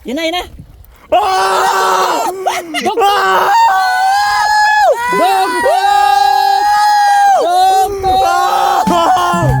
Yan na, yan na. Ah! Dok! Ah! Dok! Dok! Ah!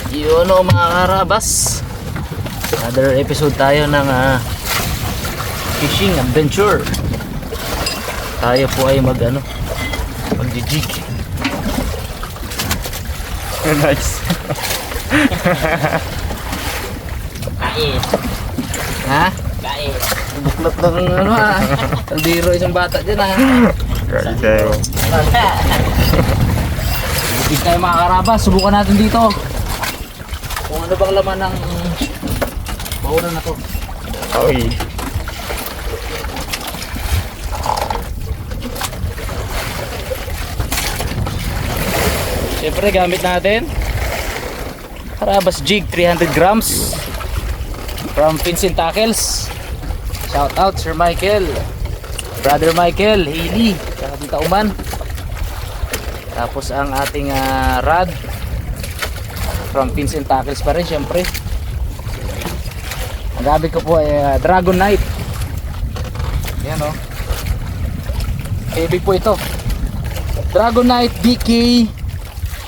Yun o mga karabas, another episode tayo ng fishing adventure. Tayo po ay mag-jig. Nice. Kait. Ha? Kait. Buklot ng kaldero isang bata dyan Kaya kayo. Bukid tayo mga karabas, subukan natin dito kung ano bang laman ng baunan na to. Oy. Siyempre gamit natin Karabas jig 300 grams from Vincent Tackles. Shout out Sir Michael, Brother Michael, Hailey, saka Tita Uman. Tapos ang ating rod from Vincent Tackles pa rin syempre. Ang gamit ko po ay Dragon Knight. Yan o. Heavy po ito. Dragon Knight DK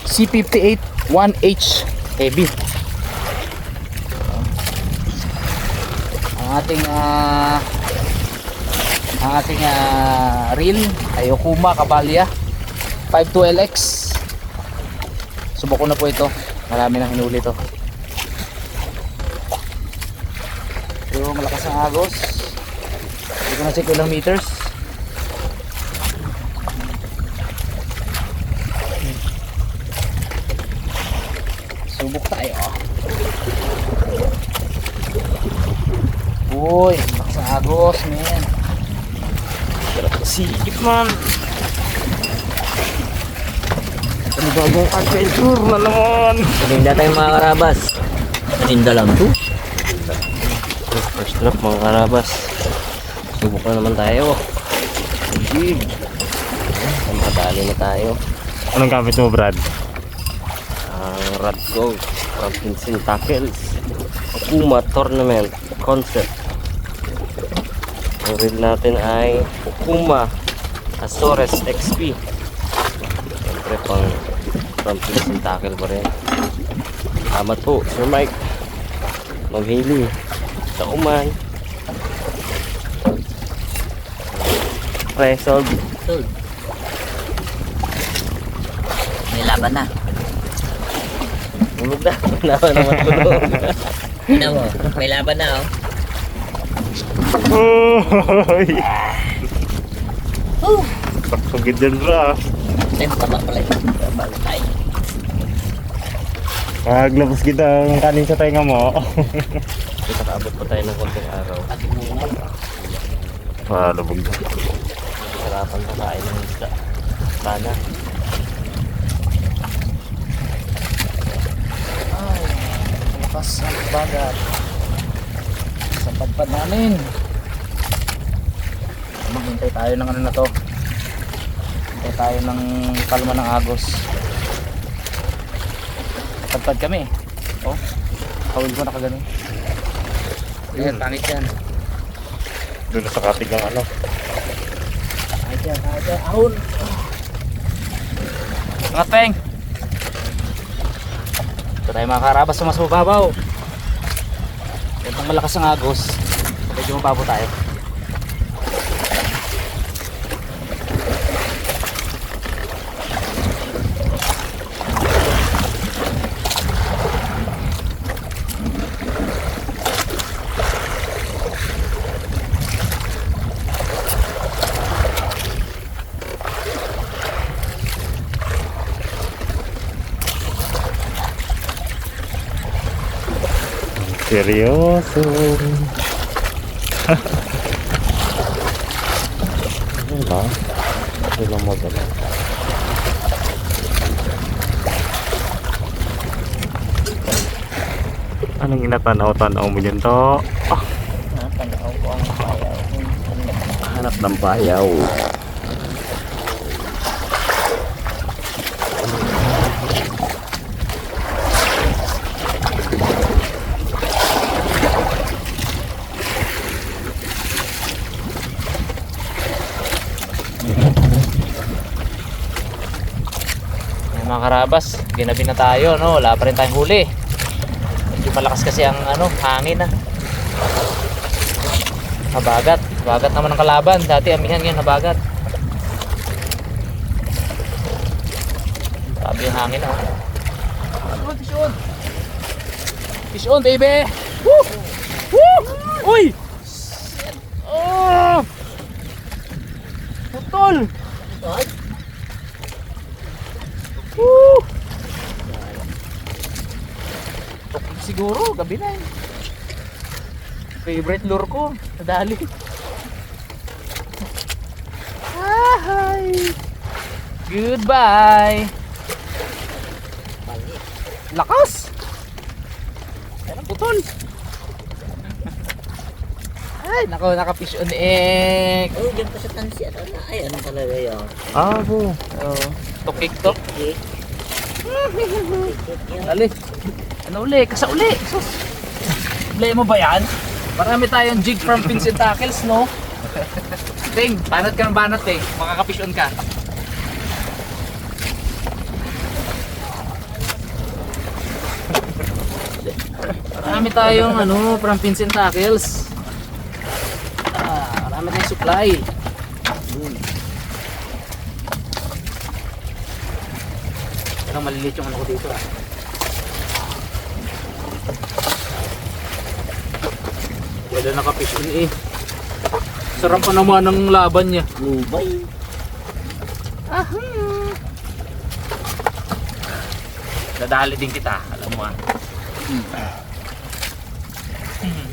C58 1H heavy. Ang ating reel ay Okuma Kabalya 52LX. Subok ko na po ito. Marami nang hinuli to. Pero malakas ang agos. Hindi ko na check ilang meters. Subok tayo. Uy, malakas ang agos, man. Sikip man. Bagong adventure na naman. Maninda tayo mga karabas. Maninda lang to. First drop mga karabas. Subok na naman tayo. Jig. Makadali na tayo. Anong gamit mo, Brad? Ang Rod Gold from Vincent Tackles. Okuma Tournament Concept. Ang reel natin ay Okuma Azores XP. Siyempre pang from Vincent Tackle pa rin. Salamat po Sir Mike, Ma'am Hailey, sa Uman. Resolve. May laban na. Bulog na. Naman naman bulog. Tignan mo, may laban na oh. Oy! Pagsugid din bra. Tama pala yun. Balitay. Maglabas kita ang kanin sa tainga mo. Kita kaabot pa tayo ng konting araw. Malabog na. Sarapan pa kain ng isda. Sana. Ay, malakas ang bagat. Sa padpad namin. Maghintay tayo ng ano na to. Hintay tayo ng kalma ng agos. Padpad kami. Oh, kawil ko nakaganon. Ayan, pangit yan. Doon na sa katig ng ano. Pangit yan, ahon. Mga peng. Ito tayo mga karabas sa mas mababaw. Ito malakas ang agos. Medyo mababaw tayo. Seryoso. Ano ba? Ito lang mo dala. Anong inatanaw-tanaw mo dyan to? Tanaw ko ang payaw. Hanap ng bayaw. Ay, mga karabas, ginabi na tayo, no? Wala pa rin tayong huli. Medyo malakas kasi ang hangin, ah. Habagat. Habagat naman ang kalaban. Dati amihan ngayon, habagat. Sabi yung hangin, ah. Fish on! Fish on, baby! Woo! Woo! Uy! Oh! Putol! Woo! Tukod siguro, gabi na yun. Favorite lure ko, nadali. Hi! Goodbye! Lakas! Yan ang putol. Ay, nako, naka-fish on egg. Oh, dyan pa sa tansi at ano. Ay, ano talaga yun? Abo. Oh, tukik to. Cake. Dali. Ano uli? Kasa uli. Sus. Play mo ba yan? Marami tayong jig from Vincent Tackles, no? Ting, banat ka ng banat, Ting. Makaka-fish on ka. Marami tayong from Vincent Tackles. Marami tayong supply. Pero maliliit yung ko dito, ah. Wala naka-fish on eh. Sarap pa naman ang laban niya. Lubay. Nadali din kita, alam mo, ah.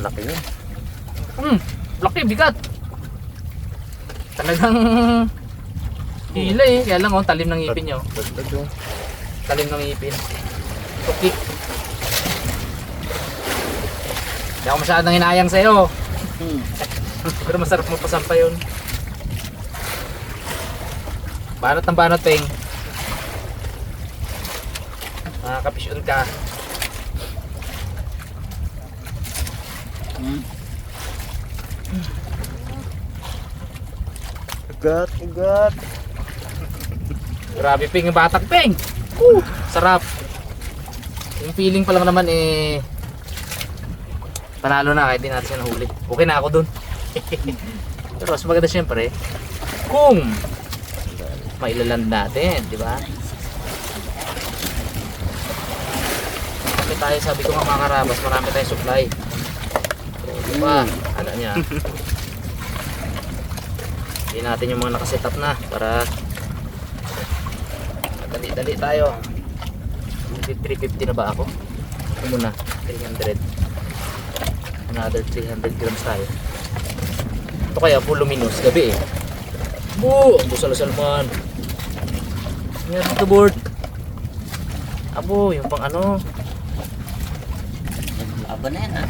Laki yun. Laki, bigat. Talagang hila eh. Kaya lang, talim ng ngipin niyo. Talim ng ngipin. Tukik. Hindi ako masyadong hinayang sa'yo. Pero masarap mo pasampa yun. Banat ng banat, Peng. Makaka-fish on ka. Ugat, ugat. Grabe, Peng, yung batak, Peng. Sarap. Yung feeling pa lang naman eh, panalo na kahit di natin siya nahuli. Okay na ako dun. Pero mas maganda syempre kung mailaland natin, di ba? Marami tayo, sabi ko nga mga karabas, marami tayong supply. So, di ba? Ano niya? Hindi natin yung mga nakaset up na para dali-dali tayo. 350 na ba ako? Ito muna, 300. Another 300 grams tayo. Ito kaya full luminous, gabi eh. Boo! Ang busal-sal man. Yan dito board. Abo, yung pang Laban na yan, ha?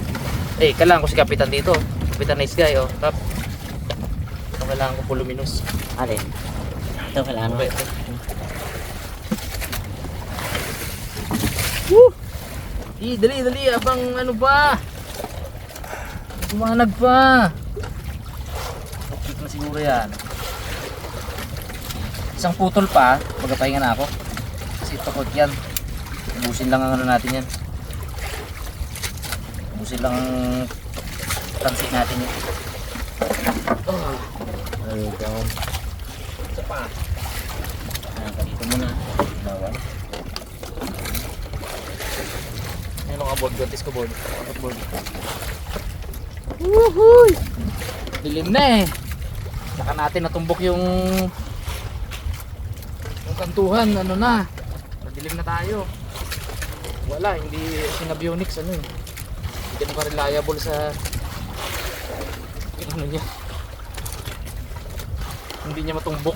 Eh, kailangan ko si Kapitan dito. Kapitan nice guy, oh. Kap. Ito kailangan ko full luminous. Alin? Ito kailangan mo. Okay. Woo! Dali, abang ba? Tumanag pa. Okay na siguro yan. Isang putol pa, magapahinga na ako. Kasi tukod yan. Ubusin lang ang natin yan. Ubusin lang ang tansi natin yan. Ay, down. Isa pa. Dito muna. Bawal. Ano ka board? Gontis ko board. Woohoo! Dilim na eh. Saka natin natumbok yung kantuhan, Madilim na tayo. Wala, hindi sinabionics, Hindi mo ka reliable sa ano niya. Hindi niya matumbok.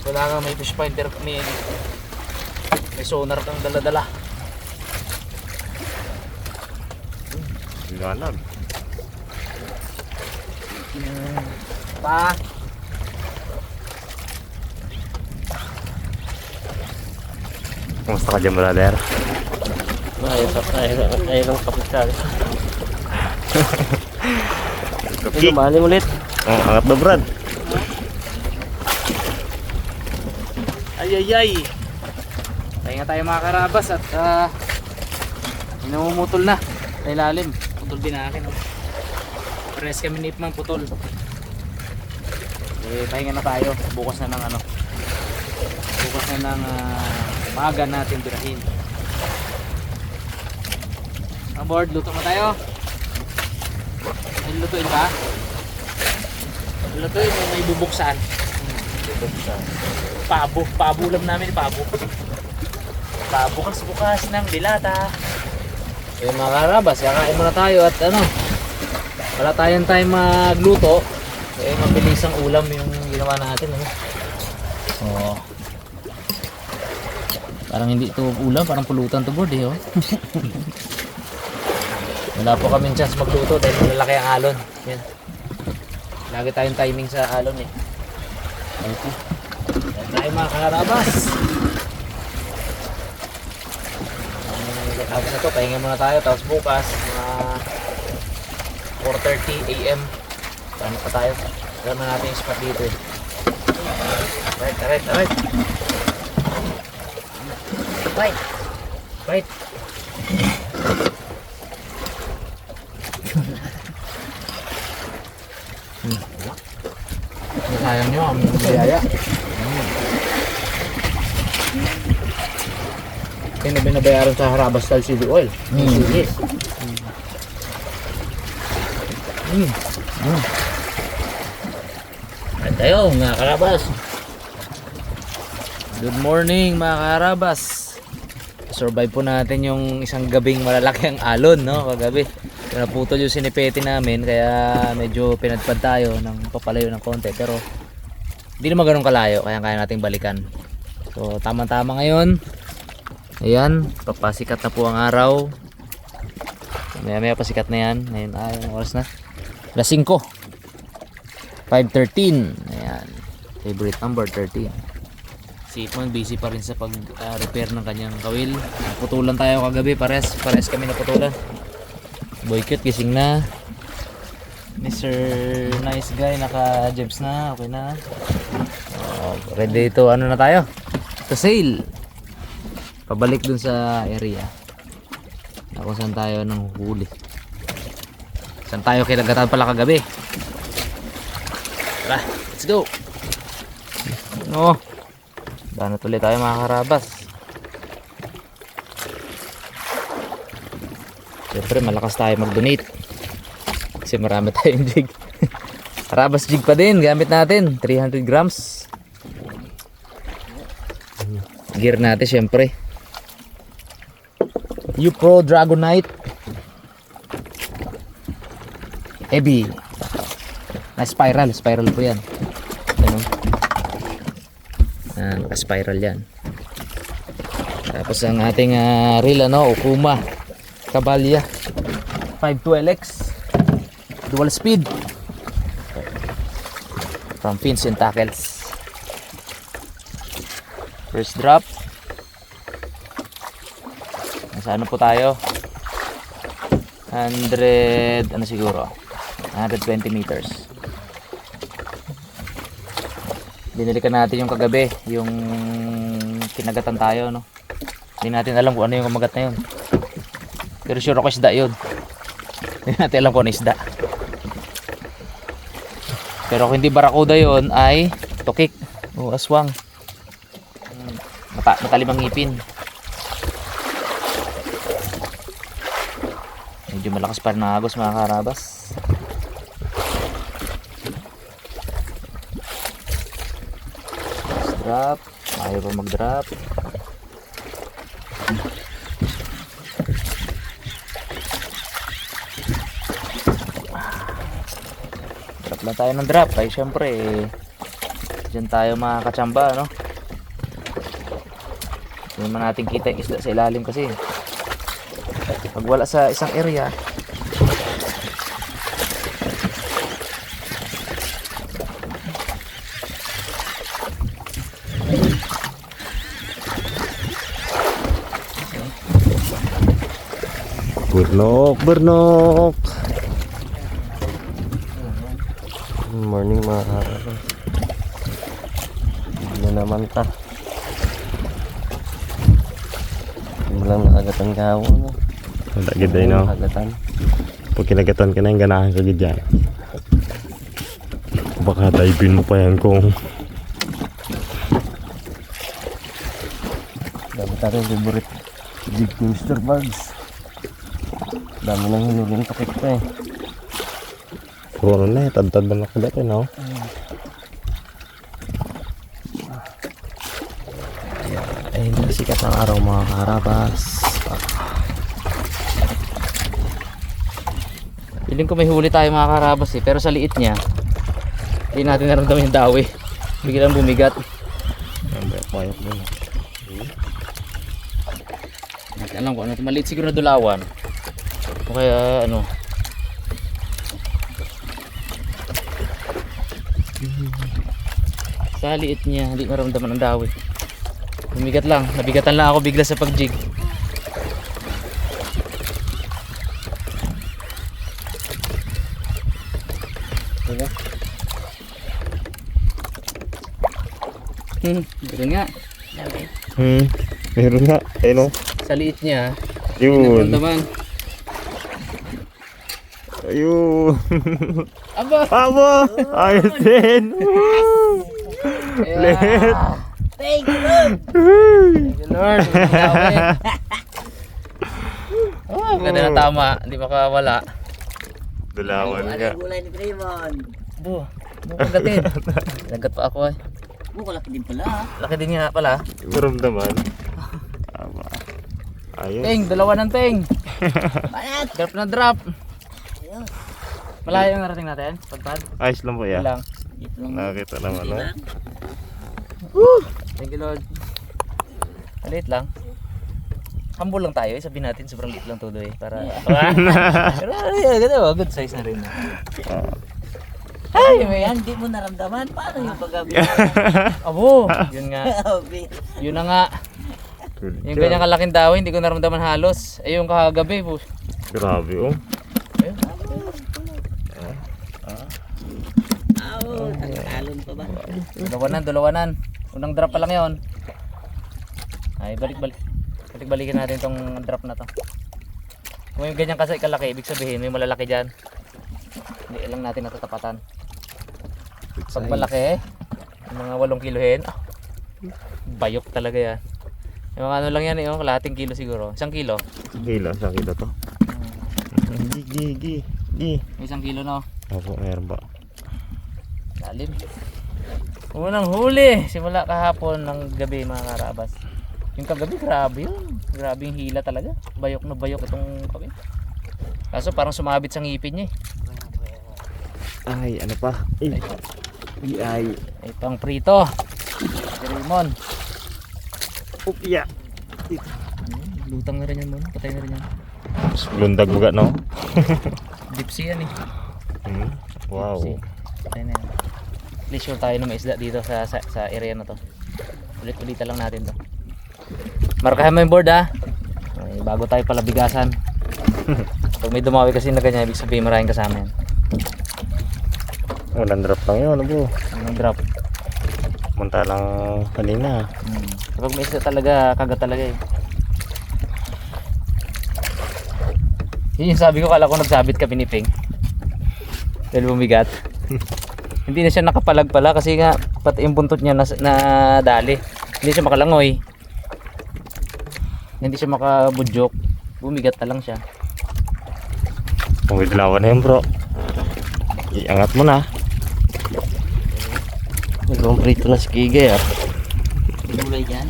Kailangan may fish finder, may sonar kang dala-dala. Galag. Pa. Kumusta ka dyan, brother? Ayun ang kapital. Kapik. Maling ulit. Oh, angat na, Brad. Ay. Pahinga tayo mga karabas at namumutol na sa ilalim. Putol din akin. Oh. Pares kami ni Ipman putol. Pahinga na tayo. Bukas na ng maaga natin birahin. Ang board, luto mo tayo. May lutuin ba? Lutuin mo, may bubuksan. Pabo lang namin, pabo bukas ng dilata. Okay mga karabas, kakain muna tayo at wala tayong time magluto. Mabilis ang ulam yung ginawa natin. Oh. Parang hindi ito ulam, parang pulutan to board oh. Wala po kaming chance magluto dahil malalaki ang alon. Yan. Lagi tayong timing sa alon eh. Okay. Yan tayo mga karabas. Tapos na to, pahinga muna tayo. Tapos bukas, 4:30 AM. Paano pa tayo? Alam na natin yung spot dito eh. Right. Right. Sayang nyo ang biyaya. Kaya na binabayaran sa Harabas City Oil. Yes. At tayo mga karabas. Good morning mga karabas. Survive po natin yung isang gabing malalaki ang alon, no? Kagabi naputol yung sinipete namin kaya medyo pinadpad tayo ng papalayo ng konti, pero hindi naman ganun kalayo kaya kaya nating balikan. So tama-tama ngayon. Ayan, papasikat na po ang araw. Maya pasikat na yan. Ngayon yung oras na alas 5, 5:13. Ayan, favorite number 13. Si Ipman busy pa rin sa pag repair ng kanyang kawil. Naputulan tayo kagabi, pares kami naputulan. Boy Cute gising na. Mr. Nice Guy naka-jebs na, okay na. Ready to na tayo? To sail. Pabalik dun sa area. Kung saan tayo nang huli. Saan tayo kinagatan pala kagabi. Tara, let's go. No. Dano tuloy tayo mga karabas. Siyempre malakas tayo mag-donate kasi marami tayong jig. Harabas jig pa din gamit natin, 300 grams. Gear natin siyempre U-Pro Dragonite heavy na spiral po yan. Naka-spiral yan. Tapos ang ating reel Okuma Cabalya 512X dual speed from Fins and Tackles. First drop. Nasa ano po tayo? 100 siguro 120 meters. Binilikan natin yung kagabi, yung kinagatan tayo, no? Hindi natin alam kung ano yung kumagat na yun. Pero sure ako isda yun. Hindi natin alam kung ano isda. Pero kung hindi barakuda yun ay tukik o aswang. Matalim ang ngipin. Medyo malakas pa rin ang agos mga karabas. Drop, ayaw pa mag-drop. Wala tayo ng drop. Ay syempre, dyan tayo makakatsamba, no? Hindi naman natin kita yung isda sa ilalim kasi. Pag wala sa isang area, Burnok, burnok. Good morning mga karabas. Hindi naman ta. Hindi lang nakagatan ka ako, no? Wala gid ay no. Nakagatan. Pag kinagatan ka na yung ganahan ka gid yan. Baka divein mo pa yan kung Dami tayong favorite jig ni Mr. Bugs. Dami nang hinulin takip pa eh. puro na eh. Tad-tad ba na kulat eh no? Ay, nasikat ang araw mga karabas. feeling ko may huli tayo mga karabas eh. Pero sa liit niya, hindi natin naramdaman yung dawi. Biglang bumigat. Quiet mo na. Natin alam ko ano, maliit siguro na dulawan. O kaya ano. Sa liit niya, hindi naramdaman ang dawi. Bumigat lang, nabigatan lang ako bigla sa pag-jig. Diba? Ganun nga. Meron nga. Ayun no? Sa liit niya, Yun. naramdaman. Ayun. Aba! Aba! Ayos din! Ulit! Thank you Lord! Thank you Lord! Oh, ganda na tama, hindi makawala. Dalawan ka. Gulay ni Raymond. Bu, bukagatin. Lagat pa ako eh. Laki din pala. Laki din nga pala. Maramdaman. Aba. Ayos. Teng, dalawa ng teng. Banat! Drop na drop. Ayun. Malayo yung narating natin. Pagpad. Ayos lang po yan. Lang. Dito lang. Nakakita naman no? Thank you Lord. Maliit lang. Humble lang tayo. Sabihin natin sobrang liit lang todo eh. Para... Pero ganda, good size na rin. Ay, yan, di mo naramdaman. Paano yung paggabi? Abo! Yun nga. Yun na nga. Yung ganyang kalaking dawi, hindi ko naramdaman halos. Eh yung kagabi po. Grabe oh. Ayun. Oo, alon pa ba? Dalawanan. Unang drop pa lang yon. Ay, balik-balikin natin tong drop na to. Kung yung ganyan kasi kalaki, ibig sabihin may malalaki dyan. Hindi lang natin natatapatan. Pag malaki, yung mga 8 kilohin, bayok talaga yan. Yung ano lang yan, yung kalahating kilo siguro. 1 kilo. Gila, saan kita to? Gi. May 1 kilo na. Opo, meron ba? Lalim. Unang huli, simula kahapon ng gabi mga karabas. Yung kagabi grabe yun. Grabe yung hila talaga. Bayok na bayok itong kami. Kaso parang sumabit sa ngipin niya eh. Ay, ano pa? Ay. Ay, pang prito. Raymond. Upya. Lutang na rin yan muna. Patay na rin yan. Lundag buga no? Dipsy yan eh. Wow. Dipsy. Patay na yan. At least sure tayo na may isda dito sa area na to. Ulit-ulitan lang natin to. Markahan mo yung board ha. Ay, bago tayo pala bigasan. Pag may dumawi kasi na ganyan, ibig sabihin maraming kasama yan. Walang drop lang yun, ano Anong drop? Munta lang kanina. Kapag may isda talaga, kagat talaga eh. Yun yung sabi ko, kala ko nagsabit ka piniping. Dahil bumigat. Hindi na siya nakapalag pala kasi nga pati yung buntot niya na dali. Hindi siya makalangoy. Hindi siya makabudyok. Bumigat na lang siya. Kung may dalawa na yun bro, iangat mo na. Nagawang prito na si Kigay ah. Gulay dyan.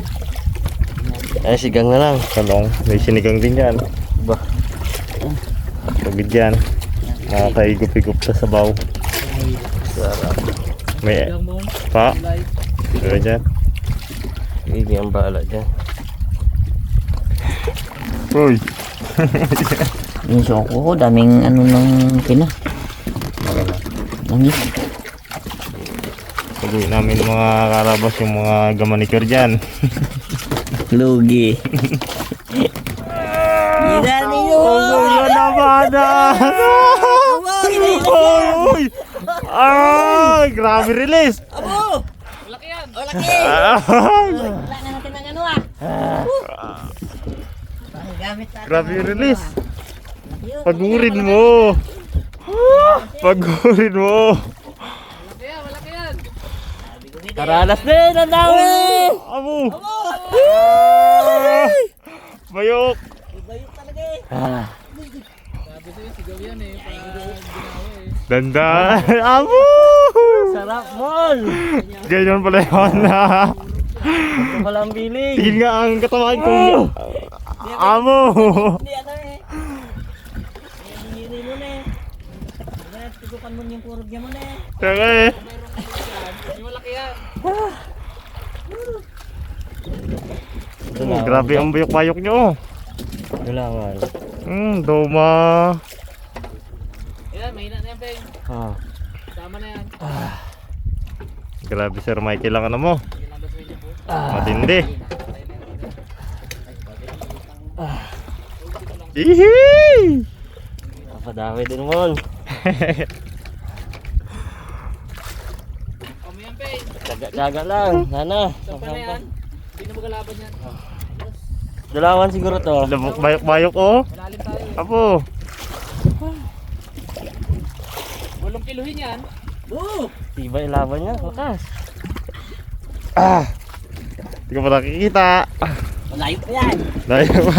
Ay, sigang na lang. Talong, may sinigang din yan. Ba? Pagid yan. Nakakaigop-igop sa sabaw. Sarap. May Yung mo. pa. Light. Pero dyan. Hindi ang bahala dyan. Uy. Yung soko ko, daming ano ng pina. Langis. Pag-uwi namin mga karabas yung mga gamanicure dyan. Lugi. Gila niyo! Yan naman Uy! Ay! Grabe release! Abo! Malaki yan. O, laki! Ay! Wala na natin ng ano Gamit natin. Grabe yung release! Pagurin mo! Pagurin mo! Malaki yan, malaki yan. Karalas din! Ang dami! Amo! Ah! Bayok! Bayok talaga eh. Sabi sa'yo, sigaw yan eh. Pag ginawa eh. Dandan! Amo! Sarap, Mon! Ganyan pala yun na. Ito pala ang biling. Tingin nga ang katawan ko. Amo! Hindi ano eh. Hiniri mo na eh. Tigupan mo yung kurog niya mo na eh. Teka eh. Yung malaki yan. Oh, grabe ang bayok-bayok nyo. Gulangan. Doma. Yan, mahina na yan, Peng. Ah. Tama na yan. Grabe Sir Michael lang ano mo. Sige lang, gawin niyo po. Matindi. Ihii! Napadami din, Mon. Kamo yan, Peng. Tsaga-tsaga lang. Sana. Sampa na yan. Hindi na magalaban yan. Dalawan siguro to. Labok bayok-bayok oh. Malalim tayo eh. Apo. 8 kilohin yan. Tiba yung laban niya. Wakas. Hindi ko pa nakikita. Malayo pa yan. Dahil pa.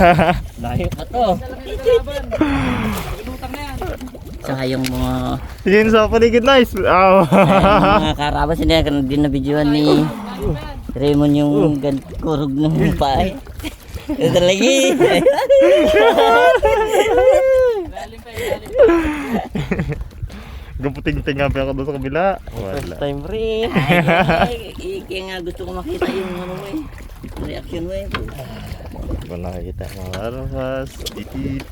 Layo pa to. Malaki na galaban. Pinutang na yan. Saka yung mga Tingin sa paligid nice. Aw. mga karabas hindi na din na videoan ni Malalim pa yan. Raymond yung kurog ng paay. Ito lagi. Malalim pa yan. Malalim pa. Gaputing-ting nga pa ako doon sa kabila. First Wala. time rin. Kaya nga gusto ko makita yung ano mo eh. Reaction mo eh. Hindi ko nakikita mga karabas. Itit.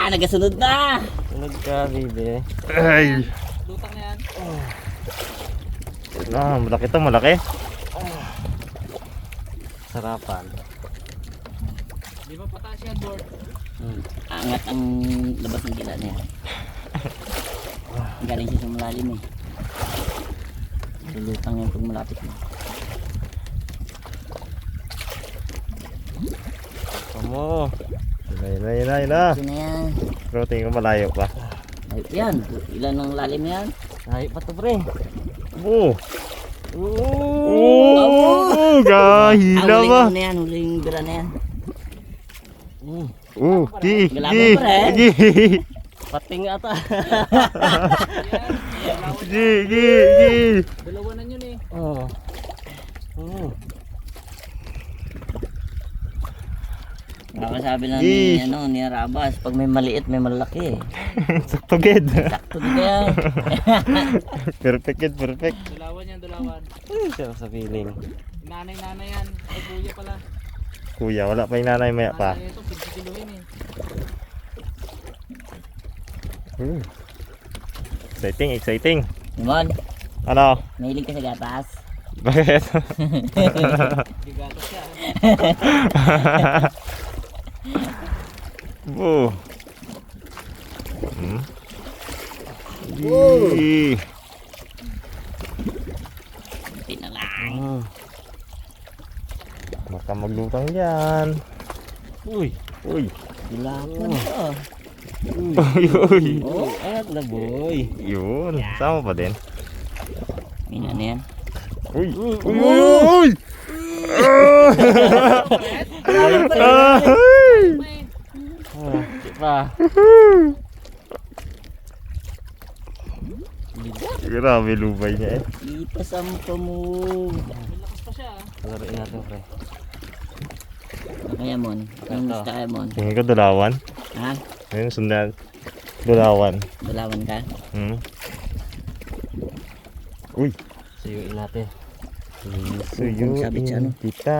Nagasunod na. Sunod ka, baby. Ay. Lutang na yan. Malaki to, malaki. Sarapan. Di ba pataas yan, board? Angat ang labas ng gila niya. Galing siya sa malalim eh. Lulutang yung pag malapit mo. Kamu. Yun na. Ito na yan. Pero tingin ko malayo pa. Ay, yan. Ilan ang lalim yan? Layo pa to, pre. Oo. Oo. Oo. Gahila Huling ba? ano na yan. Huling bira na yan. Oo. Galaban pa rin. Pating ata. Dalawa na yun eh. Oh. Sabi na ni, ni Rabas, pag may maliit, may malaki eh. Saktugid. Sakto din yan. Perfect yun, perfect. Dalawan yan, dalawan. Sarap sa feeling. Nanay-nanay yan. Ay, kuya pala. Kuya, wala pa yung nanay maya pa. Nanay ito, 50 kilohin eh. Exciting, exciting. Simon, Ano? mahilig ka sa gatas. Bakit? Gigatas siya. Oo. Hindi na lang. Baka maglutang dyan. Uy. Uy. Dilapon to. Uy. Oh, at na boy. Yun. Sama pa din. Yun na yan. Uy. Uy. Uy. Ay. Di pa. Grabe lubay niya eh. Ipasampa mo. Malakas pa siya ah. Laruin natin, pre. Kaya mon. Ang gusto kaya mon. Tingin ko dalawan. Ha? Ayun, sundan. Dalawan. Dalawan ka? Uy. Suyuin natin. Suyuin sabit siya, no? kita.